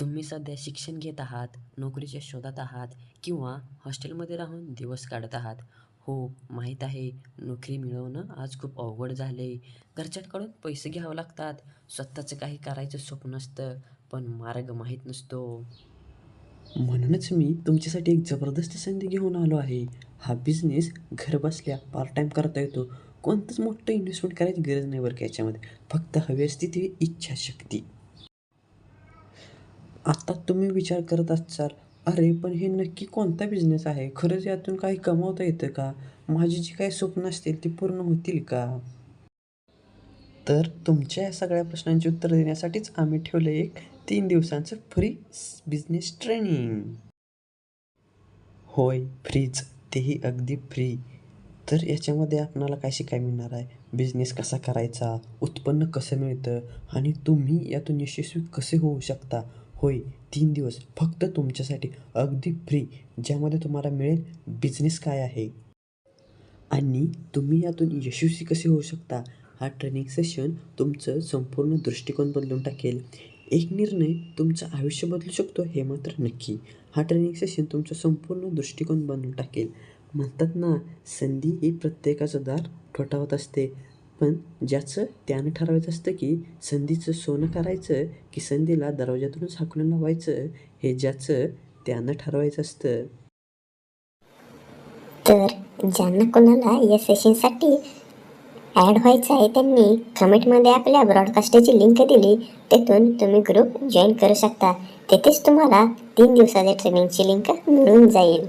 तुम्ही सध्या शिक्षण घेत आहात, नोकरीच्या शोधात आहात किंवा हॉस्टेलमध्ये राहून दिवस काढत आहात. हो, माहीत आहे, नोकरी मिळवणं आज खूप अवघड झाले. घरच्यांकडून पैसे घ्यावे लागतात. स्वतःचं काही करायचं स्वप्न असतं, पण मार्ग माहीत नसतो. म्हणूनच मी तुमच्यासाठी एक जबरदस्त संधी घेऊन आलो आहे. हा बिझनेस घरबसल्या पार्ट टाईम करता येतो. कोणतंच मोठं इन्व्हेस्टमेंट करायची गरज नाही बरं का याच्यामध्ये. फक्त हवी असते ती इच्छाशक्ती. आता तुम्ही विचार करत असाल, "अरे, पण हे नक्की कोणता बिझनेस आहे? खरंच यातून काही कमवता येतं का? माझी जी काही स्वप्न असतील ती पूर्ण होतील का?" तर तुमच्या या सगळ्या प्रश्नांची उत्तरं देण्यासाठीच आम्ही ठेवलं एक 3 दिवसांचं फ्री बिझनेस ट्रेनिंग. होय, फ्रीच. तेही अगदी फ्री. तर याच्यामध्ये आपणाला काय शिकायला मिळणार आहे? बिझनेस कसा करायचा, उत्पन्न कसं मिळतं आणि तुम्ही यातून यशस्वी कसे होऊ शकता. होय, 3 दिवस फक्त तुमच्यासाठी अगदी फ्री, ज्यामध्ये तुम्हाला मिळेल बिझनेस काय आहे आणि तुम्ही यातून यशस्वी कसे होऊ शकता. हा ट्रेनिंग सेशन तुमचं संपूर्ण दृष्टिकोन बदलून टाकेल. एक निर्णय तुमचं आयुष्य बदलू शकतो हे मात्र नक्की. हा ट्रेनिंग सेशन तुमचा संपूर्ण दृष्टिकोन बदलून टाकेल. म्हणतात ना, संधी ही प्रत्येकाचं दार ठोठावत असते, पण ज्याचं त्यानं ठरवायचं असतं की संधीचं सोनं करायचं की संधीला दरवाजातूनच हाकलून लावायचं, हे ज्याचं त्यानं ठरवायचं असतं. तर ज्यांना कोणाला या सेशनसाठी ॲड व्हायचं आहे त्यांनी कमेंटमध्ये आपल्या ब्रॉडकास्टची लिंक दिली, तेथून तुम्ही ग्रुप जॉईन करू शकता. तेथेच तुम्हाला 3 दिवसाच्या ट्रेनिंगची लिंक मिळून जाईल.